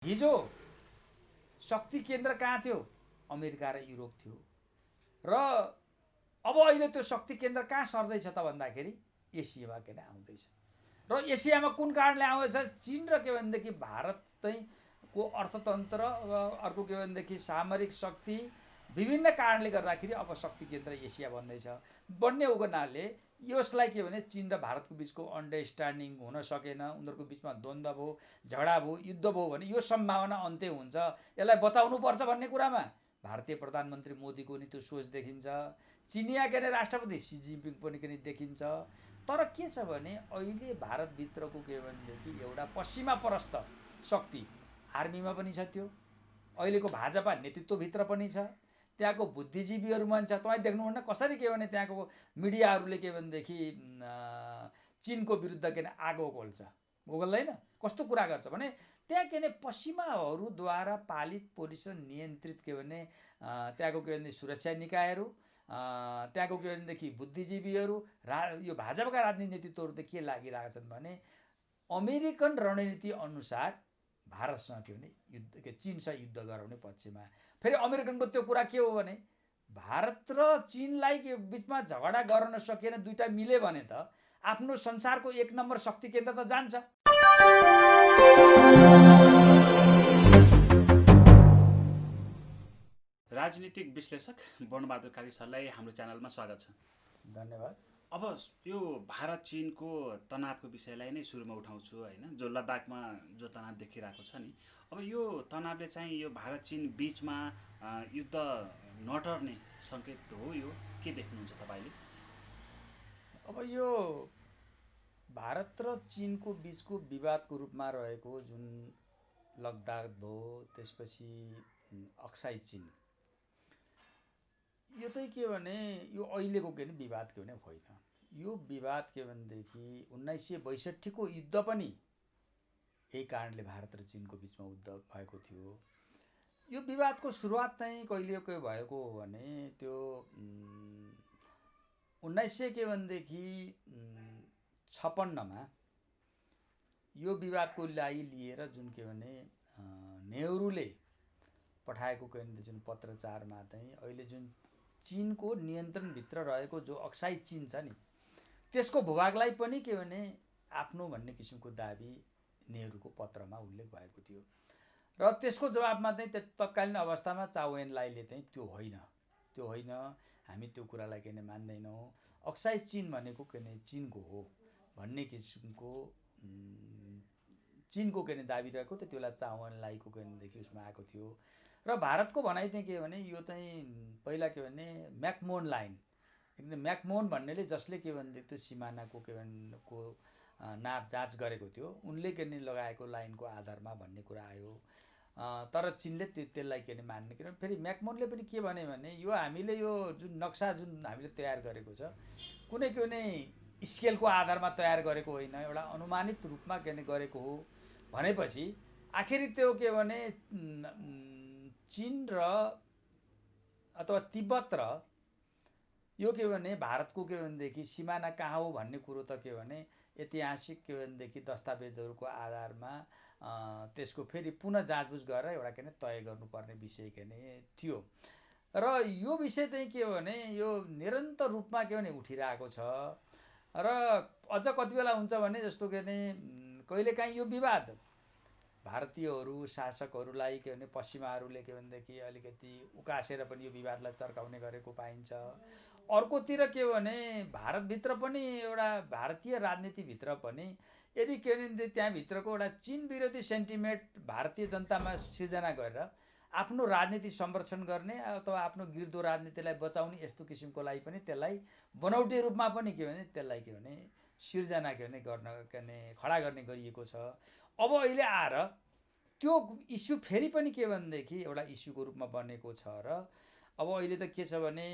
हिजो शक्ति केन्द्र कहाँ थियो? अमेरिका र युरोप थियो। र अब अहिले त्यो शक्ति केन्द्र कहाँ सर्दैछ त भन्दाखेरि एसियामा किन आउँदैछ। र एसियामा कुन कारणले आउँदैछ? चीन र के भनेदेखि भारत चाहिँ को अर्थतन्त्र, अर्को के भनेदेखि सामरिक शक्ति, विभिन्न कारणले गर्दाखेरि अब शक्ति केन्द्र एसिया बन्दैछ। बन्ने हुनाले यसलाई के भने चीन र भारतको बिचको अन्डरस्ट्यान्डिङ हुन सकेन, उनीहरूको बिचमा द्वन्द्व भयो, झगडा भयो, युद्ध भयो भने यो सम्भावना अन्त्य हुन्छ। यसलाई बचाउनु पर्छ भन्ने कुरामा भारतीय प्रधानमन्त्री मोदीको नि त्यो सोच देखिन्छ। चिनिया के अरे राष्ट्रपति सी जिनपिङ पनि देखिन्छ। तर के छ भने अहिले भारतभित्रको के भनेदेखि एउटा पश्चिमा परस्त शक्ति आर्मीमा पनि छ, त्यो अहिलेको भाजपा नेतृत्वभित्र पनि छ, त्यहाँको बुद्धिजीवीहरू पनि छ। तपाईँ देख्नुहुन्न कसरी के भने त्यहाँको मिडियाहरूले के भनेदेखि चीनको विरुद्ध के भने आगो खोल्छ, ओगल्दैन, कस्तो कुरा गर्छ भने त्यहाँ के भने पश्चिमाहरूद्वारा पालित पोलिस नियन्त्रित के भने त्यहाँको के भने सुरक्षा निकायहरू, त्यहाँको के भनेदेखि बुद्धिजीवीहरू, यो भाजपाका राजनीतिक नेतृत्वहरू त के लागिरहेका छन् भने अमेरिकन रणनीति अनुसार भारतसँग के भने युद्ध, चीनसँग युद्ध गराउने पक्षमा। फेरि अमेरिकनको त्यो कुरा के हो भने भारत र चीनलाई के बिचमा झगडा गर्न सकेन, दुईटा मिले भने त आफ्नो संसारको एक नम्बर शक्ति केन्द्र त जान्छ। राजनीतिक विश्लेषक वर्णबहादुर कार्की सरलाई हाम्रो च्यानलमा स्वागत छ। धन्यवाद। अब यो भारत चीनको तनावको विषयलाई नै सुरुमा उठाउँछु हैन, जो लद्दाखमा जो तनाव देखिरहेको छ नि, अब यो तनावले चाहिँ यो भारत चीन बीचमा युद्ध नटर्ने सङ्केत हो, यो के देख्नुहुन्छ तपाईँले? अब यो भारत र चीनको बीचको विवादको रूपमा रहेको जुन लद्दाख भयो, त्यसपछि अक्साई चीन, यो चाहिँ के भने यो अहिलेको के भने विवाद के भने होइन। यो विवाद के भनेदेखि 1962 को युद्ध पनि यही कारणले भारत र चीनको बिचमा युद्ध भएको थियो। यो विवादको सुरुवात चाहिँ कहिलेको भएको हो भने त्यो 1900 के भनेदेखि 56 मा यो विवादको लागि लिएर जुन के भने नेहरूले पठाएको के भने जुन पत्रचारमा चाहिँ अहिले जुन चीनको नियन्त्रणभित्र रहेको जो अक्साई चीन छ नि, त्यसको भूभागलाई पनि के भने आफ्नो भन्ने किसिमको दाबी नेहरूको पत्रमा उल्लेख भएको थियो। र त्यसको जवाबमा चाहिँ तत्कालीन अवस्थामा चाउ एन लाईले चाहिँ त्यो होइन, हामी त्यो कुरालाई के भने मान्दैनौँ, अक्साई चीन भनेको के भने चीनको हो भन्ने किसिमको चीनको के भने दाबी रहेको। त्यति बेला चाउ एन लाईको के भनेदेखि उसमा आएको थियो। र भारतको भनाइ चाहिँ के भने यो चाहिँ पहिला के भने म्याकमोहन लाइन, एकदम म्याकमोहन भन्नेले जसले के भनेदेखि त्यो सिमानाको के भने को नाप जाँच गरेको थियो, उनले के भने लगाएको लाइनको आधारमा भन्ने कुरा आयो। तर चीनले त्यसलाई के भने मान्ने, किनभने फेरि म्याकमोहनले पनि के भने यो हामीले यो जुन नक्सा जुन हामीले तयार गरेको छ कुनै के भने स्केलको आधारमा तयार गरेको होइन, एउटा अनुमानित रूपमा के भने गरेको हो भनेपछि आखिरी त्यो के भने चीन र अथवा तिब्बत र यो के भने भारतको के भनेदेखि सिमाना कहाँ हो भन्ने कुरो त के भने ऐतिहासिक के भनेदेखि दस्तावेजहरूको आधारमा त्यसको फेरि पुनः जाँचबुझ गरेर एउटा के भने तय गर्नुपर्ने विषय के भने थियो। र यो विषय चाहिँ के भने यो निरन्तर रूपमा के भने उठिरहेको छ। र अझ कति बेला हुन्छ भने जस्तो के भने कहिलेकाहीँ यो विवाद भारतीयहरू शासकहरूलाई के भने पश्चिमाहरूले के भनेदेखि अलिकति उकासेर पनि यो विवादलाई चर्काउने गरेको पाइन्छ। अर्कोतिर के भने भारतभित्र पनि एउटा भारतीय राजनीतिभित्र पनि यदि के भने त्यहाँभित्रको एउटा चीन विरोधी सेन्टिमेन्ट भारतीय जनतामा सिर्जना गरेर आफ्नो राजनीति संरक्षण गर्ने अथवा आफ्नो गिर्दो राजनीतिलाई बचाउने यस्तो किसिमको लागि पनि त्यसलाई बनौटी रूपमा पनि के भने त्यसलाई के भने सिर्जना के भने गर्न के भने खडा गर्ने गरिएको छ। अब अहिले आएर त्यो इस्यु फेरि पनि के भनेदेखि एउटा इस्युको रूपमा बनेको छ। र अब अहिले त के छ भने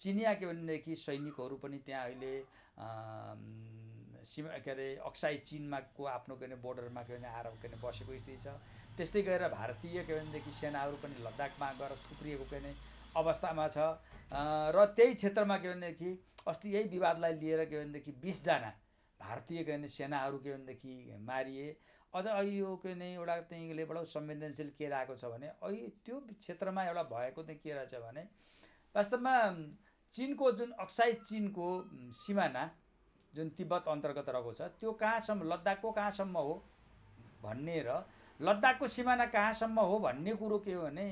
चिनिया के भनेदेखि सैनिकहरू पनि त्यहाँ अहिले के अरे अक्साई चीनमा को आफ्नो के भने बोर्डरमा के भने आएर के भने बसेको स्थिति छ। त्यस्तै गरेर भारतीय के भनेदेखि सेनाहरू पनि लद्दाखमा गएर थुप्रिएको के भने अवस्थामा छ। र त्यही क्षेत्रमा के भनेदेखि अस्ति यही विवादलाई लिएर के भनेदेखि 20 जना भारतीय के भने सेनाहरू के भनेदेखि मारिए। अझ अहिले यो के नै एउटा त्यहीँले बडा संवेदनशील के रहेको छ भने अहिले त्यो क्षेत्रमा एउटा भएको चाहिँ के रहेछ भने वास्तवमा चिनको जुन अक्साई चिनको सिमाना जुन तिब्बत अन्तर्गत रहेको छ त्यो कहाँसम्म लद्दाखको कहाँसम्म हो भन्ने र लद्दाखको सिमाना कहाँसम्म हो भन्ने कुरो के हो भने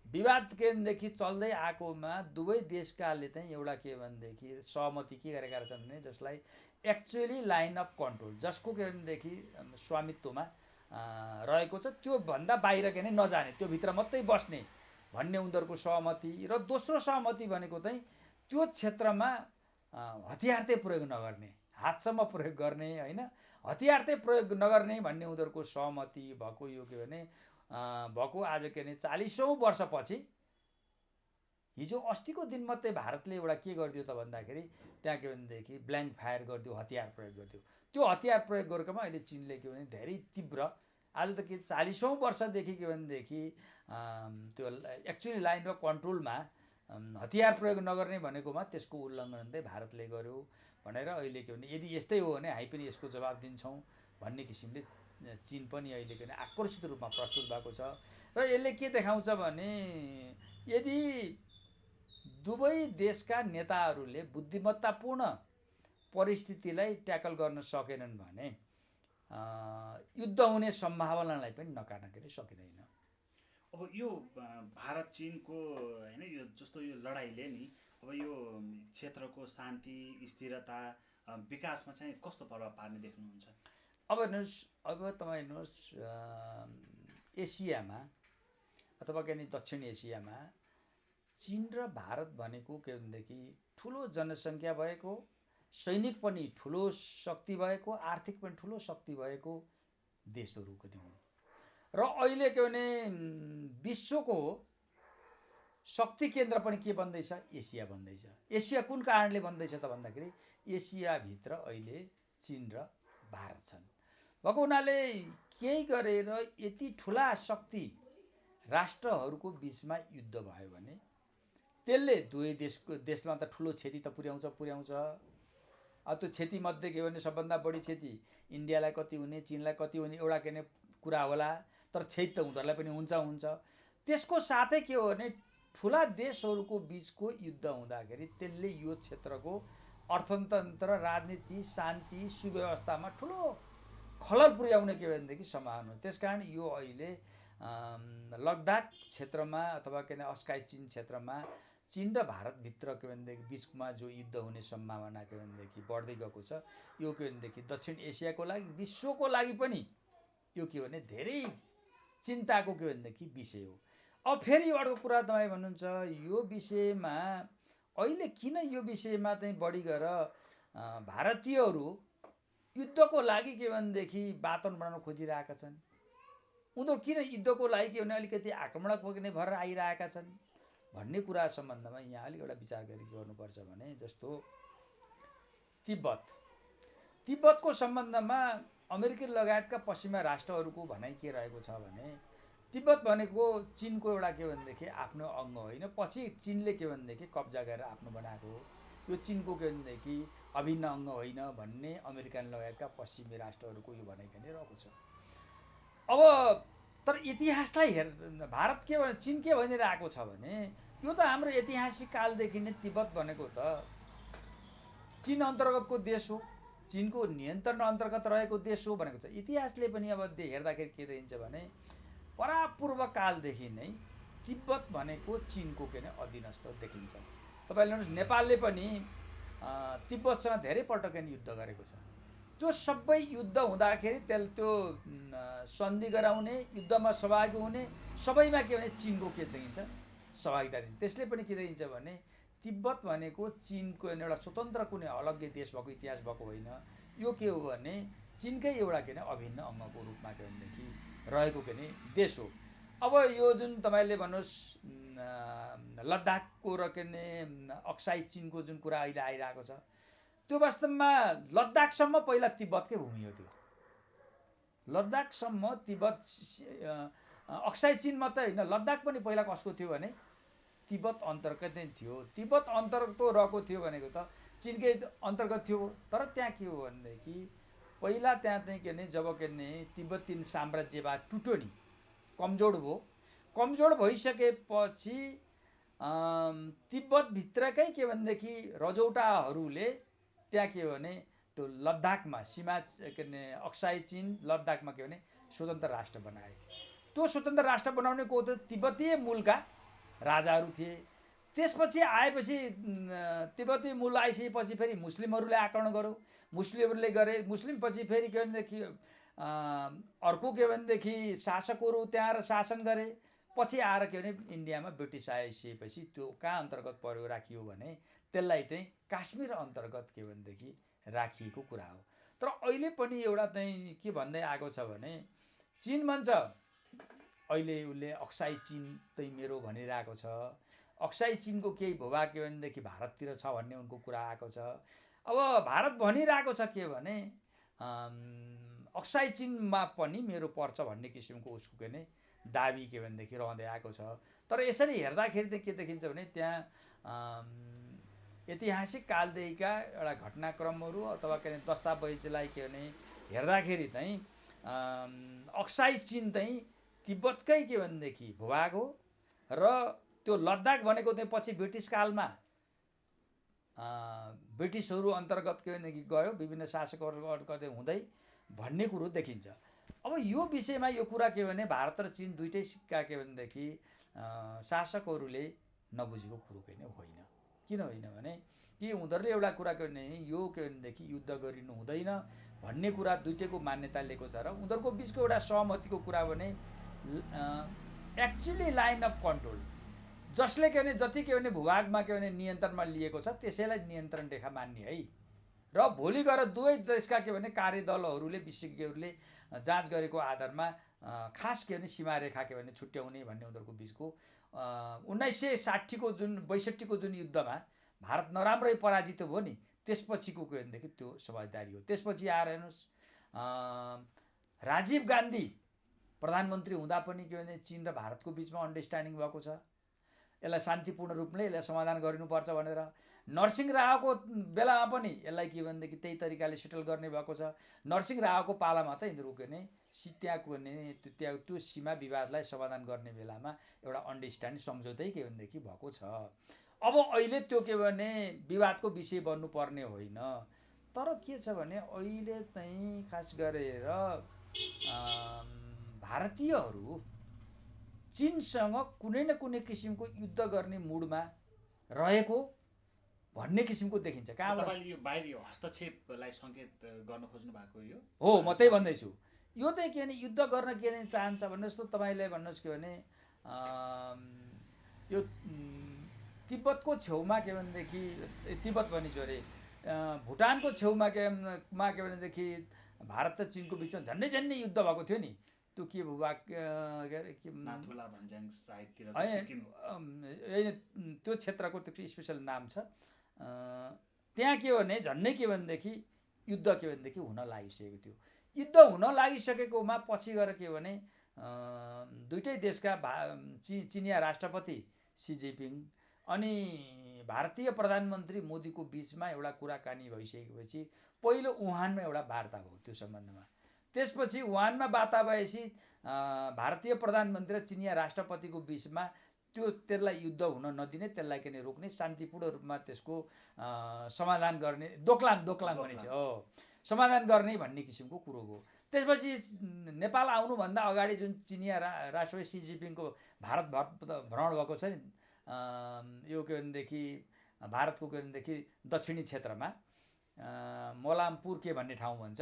विवाद केन्द्रदेखि चल्दै आएकोमा दुवै देशकाले चाहिँ एउटा के भनेदेखि सहमति के गरेका छन् भने जसलाई एक्चुअली लाइन अफ कन्ट्रोल जसको के भनेदेखि स्वामित्वमा रहेको छ त्यो भन्दा बाहिर के नै नजाने त्यो भित्र मात्रै बस्ने भन्ने उनीहरूको सहमति र दोस्रो सहमति भनेको चाहिँ त्यो क्षेत्रमा हतियार चाहिँ प्रयोग नगर्ने हातसम्म प्रयोग गर्ने होइन हतियार चाहिँ प्रयोग नगर्ने भन्ने उनीहरूको सहमति भएको यो के भने भएको आज के भने 40औं वर्षपछि हिजो अस्तिको दिन मात्रै भारतले एउटा के गरिदियो त भन्दाखेरि त्यहाँ के भनेदेखि ब्ल्याङ्क फायर गरिदियो हतियार प्रयोग गरिदियो त्यो हतियार प्रयोग गरेकोमा अहिले चिनले के भने धेरै तीव्र आज त के 40औं वर्षदेखि के भनेदेखि त्यो एक्चुअली लाइन अफ कन्ट्रोलमा हतियार प्रयोग नगर्ने भनेकोमा त्यसको उल्लङ्घन चाहिँ भारतले गर्यो भनेर अहिले के भने यदि यस्तै हो भने हामी पनि यसको जवाब दिन्छौँ भन्ने किसिमले चीन पनि अहिले के भने आक्रोशित रूपमा प्रस्तुत भएको छ र यसले के देखाउँछ भने यदि दुवै देशका नेताहरूले बुद्धिमत्तापूर्ण परिस्थितिलाई ट्याकल गर्न सकेनन् भने युद्ध हुने सम्भावनालाई पनि नकार्न के सकिँदैन। अब यो भारत चीनको हैन यो जस्तो यो लडाइँले नि अब यो क्षेत्रको शान्ति स्थिरता विकासमा चाहिँ कस्तो प्रभाव पार्ने देख्नुहुन्छ? अब हेर्नुहोस् अब तपाईँ हेर्नुहोस् एसियामा अथवा के दक्षिण एसियामा चीन र भारत भनेको के भनेदेखि ठुलो जनसङ्ख्या भएको सैनिक पनि ठुलो शक्ति भएको आर्थिक पनि ठुलो शक्ति भएको देशहरू पनि हुन् र अहिले के भने विश्वको शक्ति केन्द्र पनि के बन्दैछ एसिया बन्दैछ। एसिया कुन कारणले बन्दैछ त भन्दाखेरि एसियाभित्र अहिले चीन र भारत छन् भएको हुनाले केही गरेर यति ठुला शक्ति राष्ट्रहरूको बिचमा युद्ध भयो भने त्यसले दुवै देशमा त ठुलो क्षति त पुर्याउँछ त्यो क्षतिमध्ये के भने सबभन्दा बढी क्षति इन्डियालाई कति हुने चिनलाई कति हुने एउटा के कुरा होला तर क्षति त उनीहरूलाई पनि हुन्छ। त्यसको साथै के हो भने ठुला देशहरूको बिचको युद्ध हुँदाखेरि त्यसले यो क्षेत्रको अर्थतन्त्र राजनीति शान्ति सुव्यवस्थामा ठुलो खलल पुर्याउने के भनेदेखि सम्भावना हो। त्यसकारण यो अहिले लद्दाख क्षेत्रमा अथवा के अस्काई चीन क्षेत्रमा चीन र भारतभित्र के भनेदेखि बिचमा जो युद्ध हुने सम्भावना के भनेदेखि बढ्दै गएको छ यो के भनेदेखि दक्षिण एसियाको लागि विश्वको लागि पनि यो के भने धेरै चिन्ताको के भनेदेखि विषय हो। अब फेरि अर्को कुरा तपाईँ भन्नुहुन्छ यो विषयमा अहिले किन यो विषयमा चाहिँ बढी गएर भारतीयहरू युद्धको लागि के भनेदेखि वातावरण बनाउन खोजिरहेका छन् उनीहरू किन युद्धको लागि के भने अलिकति आक्रमणक पुग्ने भएर आइरहेका छन् भन्ने कुरा सम्बन्धमा यहाँ अलिक एउटा विचार गर्नुपर्छ भने जस्तो तिब्बतको सम्बन्धमा अमेरिकी लगायतका पश्चिमा राष्ट्रहरूको भनाइ के रहेको छ भने तिब्बत भनेको चीनको एउटा के भनेदेखि आफ्नो अङ्ग होइन पछि चीनले के भनेदेखि कब्जा गरेर आफ्नो बनाएको हो यो चीनको के भनेदेखि अभिन्न अङ्ग होइन भन्ने अमेरिकन लगायतका पश्चिमी राष्ट्रहरूको यो भनाइ नै रहेको छ। अब तर इतिहासलाई भारत के भने चीन के भनिरहेको छ भने यो त हाम्रो ऐतिहासिक कालदेखि नै तिब्बत भनेको त चीन अन्तर्गतको देश हो चीनको नियन्त्रण अन्तर्गत रहेको देश हो भनेको छ। इतिहासले पनि अब हेर्दाखेरि के देखिन्छ भने परापूर्व कालदेखि नै तिब्बत भनेको चीनको के नै अधीनस्थ देखिन्छ। तपाईँले हेर्नुहोस् नेपालले पनि तिब्बतसँग धेरै पटक युद्ध गरेको छ। त्यो सबै युद्ध हुँदाखेरि त्यो सन्धि गराउने युद्धमा सहभागी हुने सबैमा के भने चीनको के देखिन्छ सहभागिता दिन्छ। त्यसले पनि के देखिन्छ भने तिब्बत भनेको चीनको एउटा स्वतन्त्र कुनै अलग्गै देश भएको इतिहास भएको होइन यो के हो भने चीनकै एउटा के अभिन्न अङ्गको रूपमा के भनेदेखि रहेको के देश हो। अब यो जुन तपाईँले भन्नुहोस् लद्दाखको र के अक्साई चीनको जुन कुरा अहिले आइरहेको छ त्यो वास्तवमा लद्दाखसम्म पहिला तिब्बतकै भूमि हो। त्यो लद्दाखसम्म तिब्बत अक्साई चीन मात्रै होइन लद्दाख पनि पहिला कसको थियो भने तिब्बत अन्तर्गत नै थियो। तिब्बत अन्तर्गत रहेको थियो भनेको त चीनकै अन्तर्गत थियो तर त्यहाँ के हो भनेदेखि पहिला त्यहाँ चाहिँ के भने जब के भने तिब्बतीन साम्राज्यवाद टुट्यो नि, कमजोर भयो। कमजोर भइसकेपछि तिब्बतभित्रकै के भनेदेखि रजौटाहरूले त्यहाँ के भने त्यो लद्दाखमा सीमा के भने अक्साई चीन लद्दाखमा के भने स्वतन्त्र राष्ट्र बनाए। त्यो स्वतन्त्र राष्ट्र बनाउने को त तिब्बतीय मूलका राजाहरू थिए। त्यसपछि आएपछि तिब्बती मूल आइसकेपछि फेरि मुस्लिमहरूले आक्रमण गर्यो, मुस्लिमहरूले गरे। मुस्लिमपछि फेरि के भनेदेखि अर्को के भनेदेखि शासकहरू त्यहाँ शासन गरे। पछि आएर के भने इन्डियामा ब्रिटिस आइसकेपछि त्यो कहाँ अन्तर्गत पर्यो राखियो भने त्यसलाई चाहिँ काश्मीर अन्तर्गत के भनेदेखि राखिएको कुरा हो। तर अहिले पनि एउटा चाहिँ के भन्दै आएको छ भने चीन भन्छ अहिले उसले अक्साई चीन चाहिँ मेरो भनिरहेको छ। अक्साई चीनको केही भूभाग के भनेदेखि भारततिर छ भन्ने उनको कुरा आएको छ। अब भारत भनिरहेको छ के भने अक्साई चीनमा पनि मेरो पर्छ भन्ने किसिमको उसको के भने दाबी के भनेदेखि रहँदै आएको छ। तर यसरी हेर्दाखेरि चाहिँ के देखिन्छ भने त्यहाँ ऐतिहासिक कालदेखिका एउटा घटनाक्रमहरू अथवा के भने दस्तावेजलाई के भने हेर्दाखेरि चाहिँ अक्साई चीन चाहिँ तिब्बतकै के भनेदेखि भूभाग हो र त्यो लद्दाख भनेको चाहिँ पछि ब्रिटिस कालमा ब्रिटिसहरू अन्तर्गत के भनेदेखि गयो, विभिन्न शासकहरू हुँदै भन्ने कुरो देखिन्छ। अब यो विषयमा यो कुरा के भने भारत र चीन दुईटै सिक्का के भनेदेखि शासकहरूले नबुझेको कुरो के होइन। किन होइन भने कि उनीहरूले एउटा कुरा के भने यो के भनेदेखि युद्ध गरिनु हुँदैन भन्ने कुरा दुईटैको मान्यता लिएको छ र उनीहरूको बिचको एउटा सहमतिको कुरा भने एक्चुअली लाइन अफ कन्ट्रोल जसले के भने जति के भने भूभागमा के भने नियन्त्रणमा लिएको छ त्यसैलाई नियन्त्रण रेखा मान्ने है। र भोलि गएर दुवै देशका के भने कार्यदलहरूले विशेषज्ञहरूले जाँच गरेको आधारमा खास के भने सीमारेखा के भने छुट्याउने भन्ने उनीहरूको बिचको 1960को जुन 62को जुन युद्धमा भारत नराम्रै पराजित भयो नि त्यसपछिको के भनेदेखि त्यो समझदारी हो। त्यसपछि आएर हेर्नुहोस् राजीव गान्धी प्रधानमन्त्री हुँदा पनि के भने चीन र भारतको बिचमा अन्डरस्ट्यान्डिङ भएको छ। यसलाई शान्तिपूर्ण रूपले यसलाई समाधान गरिनुपर्छ भनेर नरसिंह रावको बेलामा पनि यसलाई के भनेदेखि त्यही तरिकाले सेटल गर्ने भएको छ। नरसिंह रावको पालामा त यिनीहरू के भने त्यहाँको त्यहाँ त्यो सीमा विवादलाई समाधान गर्ने बेलामा एउटा अन्डरस्ट्यान्डिङ सम्झौतै के भनेदेखि भएको छ। अब अहिले त्यो के भने विवादको विषय बन्नुपर्ने होइन। तर के छ भने अहिले चाहिँ खास गरेर भारतीयहरू चीनसँग कुनै न कुनै किसिमको युद्ध गर्ने मुडमा रहेको भन्ने किसिमको देखिन्छ। कहाँबाट तपाईले यो बाहिरी हस्तक्षेपलाई संकेत गर्न खोज्नु भएको हो म त्यही भन्दैछु। यो चाहिँ के भने युद्ध गर्न के भने चाहन्छ भन्नुहोस् त तपाईँले भन्नुहोस् के भने यो तिब्बतको छेउमा के भनेदेखि तिब्बत भनिछु अरे भुटानको छेउमा के भनेदेखि भारत र चीनको बिचमा झन्डै झन्डै युद्ध भएको थियो नि। त्यो के भूभाग नाथुला भन्ज्याङ साइडतिर त्यो क्षेत्रको त्यो स्पेसल नाम छ। त्यहाँ के भने झन्डै के भनेदेखि युद्ध के भनेदेखि हुन लागिसकेको थियो। युद्ध हुन लागिसकेकोमा पछि गएर के भने दुईटै देशका चिनिया राष्ट्रपति सी जिनपिङ अनि भारतीय प्रधानमन्त्री मोदीको बिचमा एउटा कुराकानी भइसकेपछि पहिलो वुहानमा एउटा वार्ता भयो त्यो सम्बन्धमा। त्यसपछि वुहानमा वार्ता भएपछि भारतीय प्रधानमन्त्री र चिनिया राष्ट्रपतिको बिचमा त्यसलाई युद्ध हुन नदिने, त्यसलाई के रोक्ने, शान्तिपूर्ण रूपमा त्यसको समाधान गर्ने दोक्लाम भनिन्छ हो समाधान गर्ने भन्ने किसिमको कुरो हो। त्यसपछि नेपाल आउनुभन्दा अगाडि जुन चिनिया राष्ट्रपति सी जिनपिङको भारत भ्रमण भएको छ नि यो के भनेदेखि भारतको के भनेदेखि दक्षिणी क्षेत्रमा मोलामपुर के भन्ने ठाउँ भन्छ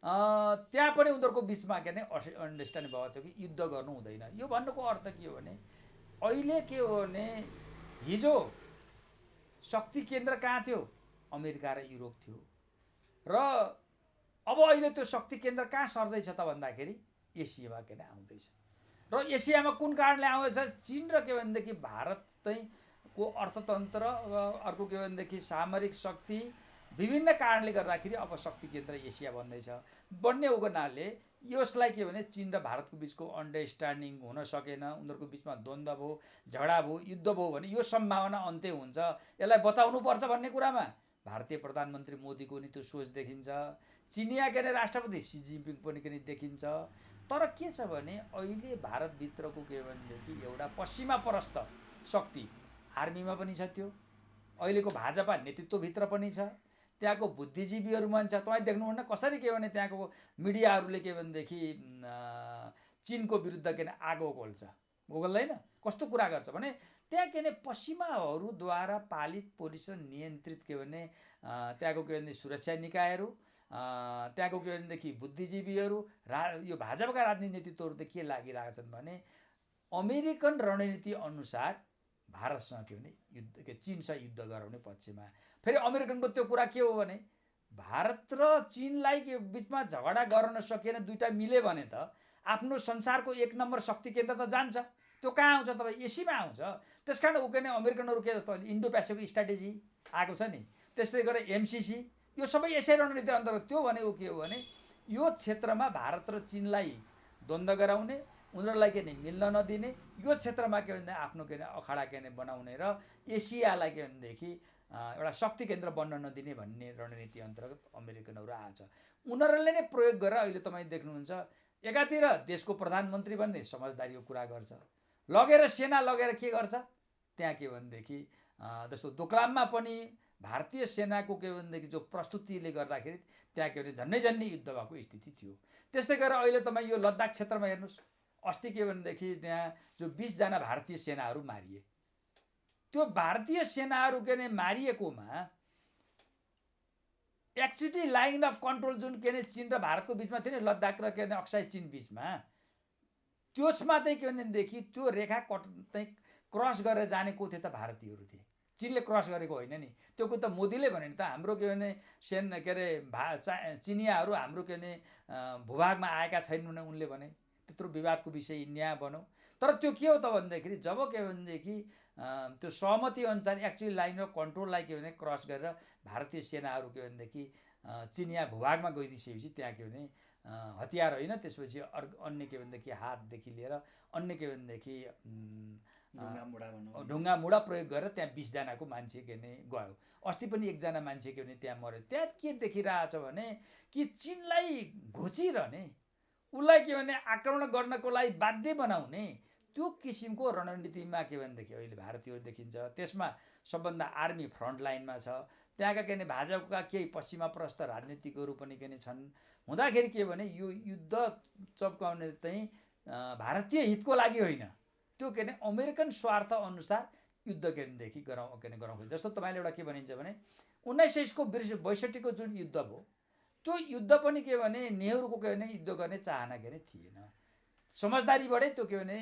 त्यहाँ पनि उनीहरूको बिचमा के भने अन्डरस्ट्यान्डिङ भएको थियो कि युद्ध गर्नु हुँदैन। यो भन्नुको अर्थ के हो भने अहिले के हो भने हिजो शक्ति केन्द्र कहाँ थियो? अमेरिका र युरोप थियो र अब अहिले त्यो शक्ति केन्द्र कहाँ सर्दैछ त भन्दाखेरि एसियामा के भने आउँदैछ। र एसियामा कुन कारणले आउँदैछ? चीन र के भनेदेखि भारत चाहिँ को अर्थतन्त्र अर्को के भनेदेखि सामरिक शक्ति विभिन्न कारणले गर्दाखेरि अब शक्ति केन्द्र एसिया बन्ने हुनाले यसलाई के भने चीन र भारतको बिचको अन्डरस्ट्यान्डिङ हुन सकेन, उनीहरूको बिचमा द्वन्द्व भयो, झगडा भयो, युद्ध भयो भने यो सम्भावना अन्त्य हुन्छ, यसलाई बचाउनु पर्छ भन्ने कुरामा भारतीय प्रधानमन्त्री मोदीको नि त्यो सोच देखिन्छ, चिनिया के अरे राष्ट्रपति सी जिनपिङ पनि के देखिन्छ। तर के छ भने अहिले भारतभित्रको के भनेदेखि एउटा पश्चिमापरस्त शक्ति आर्मीमा पनि छ, त्यो अहिलेको भाजपा नेतृत्वभित्र पनि छ, त्यहाँको बुद्धिजीवीहरूमा छ। तपाईँ देख्नुहुन्न कसरी के भने त्यहाँको मिडियाहरूले के भनेदेखि चिनको विरुद्ध के भने आगो खोल्छ, ओगल्दैन, कस्तो कुरा गर्छ भने त्यहाँ के भने पश्चिमाहरूद्वारा पालित पुलिस नियन्त्रित के भने त्यहाँको के भने सुरक्षा निकायहरू, त्यहाँको के भनेदेखि बुद्धिजीवीहरू यो भाजपाका राजनीतिक नेतृत्वहरू त के लागिरहेका छन् भने अमेरिकन रणनीति अनुसार भारतसँग के भने युद्ध के चिनसँग युद्ध गराउने पक्षमा। फेरि अमेरिकनको त्यो कुरा के हो भने भारत र चिनलाई के बिचमा झगडा गर्न सकिएन, दुईटा मिले भने त आफ्नो संसारको एक नम्बर शक्ति केन्द्र त जान्छ। त्यो कहाँ आउँछ तपाईँ? एसीमा आउँछ। त्यस कारण ऊ के भने अमेरिकनहरू के जस्तो इन्डो पेसिफिक स्ट्राटेजी आएको छ नि, त्यसले गर्दा एमसिसी यो सबै यसै रणनीति अन्तर्गत। त्यो भनेको के हो भने यो क्षेत्रमा भारत र चिनलाई द्वन्द्व गराउने, उनीहरूलाई के भने मिल्न नदिने, यो क्षेत्रमा के भने आफ्नो के भने अखाडा के भने बनाउने र एसियालाई के भनेदेखि एउटा शक्ति केन्द्र बन्न नदिने भन्ने रणनीति अन्तर्गत अमेरिकनहरू आएको छ। उनीहरूले नै प्रयोग गरेर अहिले तपाईँ देख्नुहुन्छ एकातिर देशको प्रधानमन्त्री भन्ने समझदारीको कुरा गर्छ, लगेर सेना लगेर के गर्छ त्यहाँ के भनेदेखि जस्तो दोकलाममा पनि भारतीय सेनाको के भनेदेखि जो प्रस्तुतिले गर्दाखेरि त्यहाँ के भने झन्डै युद्ध भएको स्थिति थियो। त्यस्तै गरेर अहिले तपाईँ यो लद्दाख क्षेत्रमा हेर्नुहोस्, अस्ति के भनेदेखि त्यहाँ जो 20 जना भारतीय सेनाहरू मारिए, त्यो भारतीय सेनाहरू के भने मारिएकोमा एक्चुअली लाइन अफ कन्ट्रोल जुन के भने चिन र भारतको बिचमा थियो नि, लद्दाख र के भने अक्साई चिन बिचमा, त्यसमा चाहिँ के भनेदेखि त्यो रेखा चाहिँ क्रस गरेर जाने को थियो त भारतीयहरू थिए, चिनले क्रस गरेको होइन नि। त्यो कुरो त मोदीले भने नि त हाम्रो के भने के अरे चिनियाहरू हाम्रो के भने भूभागमा आएका छैनन् उनले भने, त्यत्रो विवादको विषय न्याय बनाऊ। तर त्यो के हो त भन्दाखेरि जब के भनेदेखि त्यो सहमति अनुसार एक्चुअली लाइन अफ कन्ट्रोललाई के भने क्रस गरेर भारतीय सेनाहरू के भनेदेखि चिनिया भूभागमा गइदिएपछि त्यहाँ के भने हतियार होइन, त्यसपछि अन्य के भनेदेखि हातदेखि लिएर अन्य के भनेदेखि ढुङ्गा मुढा प्रयोग गरेर त्यहाँ 20 जनाको मान्छे के भने गयो। अस्ति पनि एकजना मान्छे के भने त्यहाँ मऱ्यो। त्यहाँ के देखिरहेछ भने कि चिनलाई घोचिरहने, उसलाई के भने आक्रमण गर्नको लागि बाध्य बनाउने त्यो किसिमको रणनीतिमा के भनेदेखि अहिले भारतीयहरू देखिन्छ। त्यसमा सबभन्दा आर्मी फ्रन्ट लाइनमा छ, त्यहाँका के भने भाजपाका केही पश्चिमाप्रस्थ राजनीतिकहरू पनि के छन्। हुँदाखेरि के भने यो युद्ध चप्काउने चाहिँ भारतीय हितको लागि होइन, त्यो के भने अमेरिकन स्वार्थ अनुसार युद्ध के भनेदेखि गराउँ। जस्तो तपाईँले एउटा के भनिन्छ भने 1962 जुन युद्ध भयो त्यो युद्ध पनि के भने नेहरूको के भने युद्ध गर्ने चाहना के भने थिएन, समझदारीबाटै त्यो के भने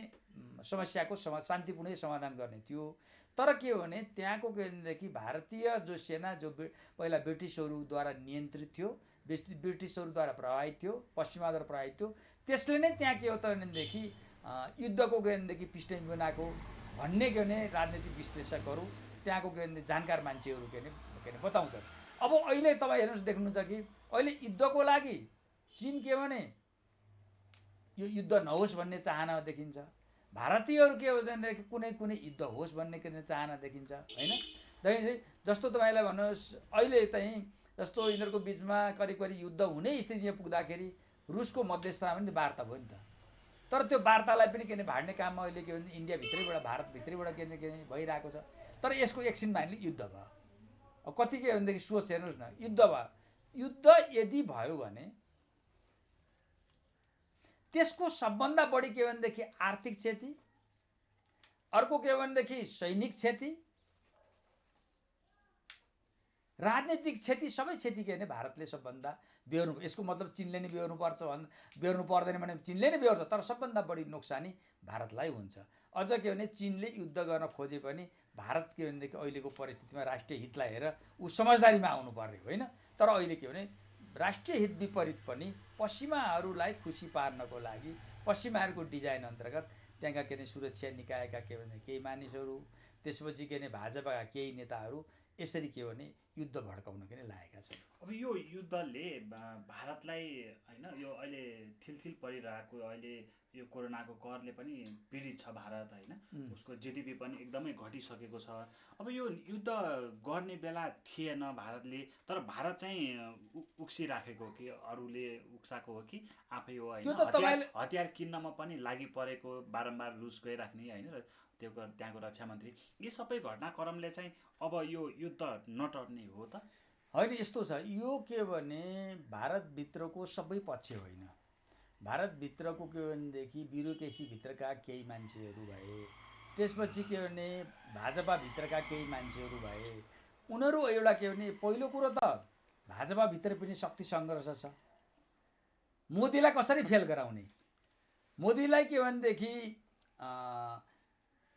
समस्याको शान्तिपूर्ण समाधान गर्ने थियो। तर के हो भने त्यहाँको के भनेदेखि भारतीय जो सेना जो पहिला ब्रिटिसहरूद्वारा नियन्त्रित थियो, ब्रिटिसहरूद्वारा प्रभावित थियो, पश्चिमाद्वारा प्रभावित थियो, त्यसले नै त्यहाँ के हो त भनेदेखि युद्धको के भनेदेखि पृष्ठभूमि बनाएको भन्ने के भने राजनीतिक विश्लेषकहरू त्यहाँको के भने जानकार मान्छेहरू के भने बताउँछन्। अब अहिले तपाईँ हेर्नुहोस् देख्नुहुन्छ कि अहिले युद्धको लागि चिन के भने यो युद्ध नहोस् भन्ने चाहना देखिन्छ, भारतीयहरू के हो भनेदेखि कुनै युद्ध होस् भन्ने के चाहना देखिन्छ होइन। जस्तो तपाईँलाई भन्नुहोस् अहिले चाहिँ जस्तो यिनीहरूको बिचमा करिब युद्ध हुने स्थितिमा पुग्दाखेरि रुसको मध्यस्थता पनि वार्ता भयो नि त। तर त्यो वार्तालाई पनि के भाड्ने काममा अहिले के भने इन्डियाभित्रैबाट भारतभित्रैबाट के भइरहेको छ। तर यसको एकछिनमा हामीले युद्ध भयो। अब कति के भनेदेखि सोच हेर्नुहोस् न, युद्ध भयो, युद्ध यदि भयो भने त्यसको सबभन्दा बढी के भनेदेखि आर्थिक क्षति, अर्को के भनेदेखि सैनिक क्षति, राजनीतिक क्षति, सबै क्षति के भने भारतले सबभन्दा बेहोर्नु। यसको मतलब चिनले नै बेहोर्नु पर्छ बेहोर्नु पर्दैन भने चिनले नै बेहोर्छ, तर सबभन्दा बढी नोक्सानी भारतलाई हुन्छ। अझ के भने चिनले युद्ध गर्न खोजे पनि भारत के भनेदेखि अहिलेको परिस्थितिमा राष्ट्रिय हितलाई हेरेर ऊ समझदारीमा आउनुपर्ने होइन। तर अहिले के भने राष्ट्रिय हित विपरीत पनि पश्चिमाहरूलाई खुसी पार्नको लागि पश्चिमाहरूको डिजाइन अन्तर्गत त्यहाँका के भने सुरक्षा निकायका के भने केही मानिसहरू, त्यसपछि के भने भाजपाका केही नेताहरू यसरी के भने युद्ध भड्काउन पनि लागेका छन्। अब यो युद्धले भारतलाई होइन यो अहिले थिलथिल परिरहेको अहिले यो कोरोनाको कहरले पनि पीडित छ भारत होइन। उसको जिडिपी पनि एकदमै घटिसकेको छ। अब यो युद्ध गर्ने बेला थिएन भारतले, तर भारत चाहिँ उक्सिराखेको हो कि अरूले उक्साएको हो कि आफै हो होइन। हतियार किन्नमा पनि लागि परेको, बारम्बार रुस गइराख्ने होइन, त्यो त्यहाँको रक्षा मन्त्री, यी सबै घटनाक्रमले चाहिँ अब यो युद्ध नटर्ने हो त होइन। यस्तो छ, यो के भने भारतभित्रको सबै पक्ष होइन, भारतभित्रको के भनेदेखि ब्युरोक्रेसीभित्रका केही मान्छेहरू भए, त्यसपछि के भने भाजपाभित्रका केही मान्छेहरू भए, उनीहरू एउटा के भने पहिलो कुरो त भाजपाभित्र पनि शक्ति सङ्घर्ष छ। मोदीलाई कसरी फेल गराउने, मोदीलाई के भनेदेखि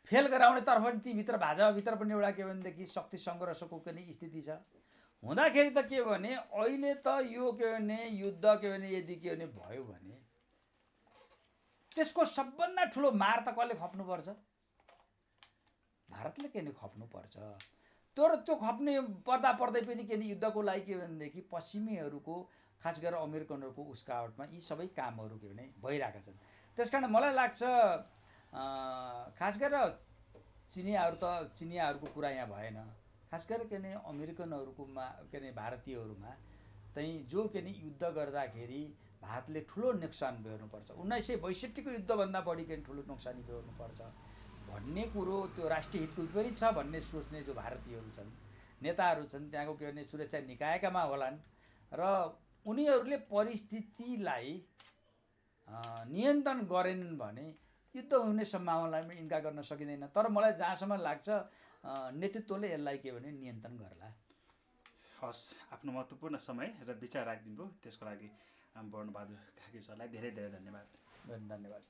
फेल गराउनेतर्फ पनि तीभित्र भाजपाभित्र पनि एउटा के भनेदेखि शक्ति सङ्घर्षको पनि स्थिति छ। हुँदाखेरि त के भने अहिले त यो के भने युद्ध के भने यदि के भने भयो भने त्यसको सबभन्दा ठुलो मार त कसले खप्नुपर्छ? भारतले के भने खप्नुपर्छ। तर त्यो खप्ने पर्दा पर्दै पनि के भने युद्धको लागि के भनेदेखि पश्चिमीहरूको खास गरेर अमेरिकनहरूको उस्कावटमा यी सबै कामहरू के भने भइरहेका छन्। त्यस कारण मलाई लाग्छ खास गरेर चिनियाहरूको कुरा यहाँ भएन, खास गरेर के भने अमेरिकनहरूकोमा के भने भारतीयहरूमा चाहिँ जो के भने युद्ध गर्दाखेरि भारतले ठुलो नोक्सान बेहोर्नुपर्छ, 1962 को युद्धभन्दा बढी के ठुलो नोक्सानी बेहोर्नुपर्छ भन्ने कुरो त्यो राष्ट्रिय हितको विपरीत छ भन्ने सोच्ने जो भारतीयहरू छन्, नेताहरू छन्, त्यहाँको के भने सुरक्षा निकायकामा होलान् र उनीहरूले परिस्थितिलाई नियन्त्रण गरेनन् भने युद्ध हुने सम्भावनालाई इन्कार गर्न सकिँदैन। तर मलाई जहाँसम्म लाग्छ नेतृत्वले यसलाई के भने नियन्त्रण गर्ला। हस्, आफ्नो महत्त्वपूर्ण समय र विचार राखिदिनु त्यसको लागि वर्णबहादुर कार्की सरलाई धेरै धेरै धन्यवाद। धन्यवाद।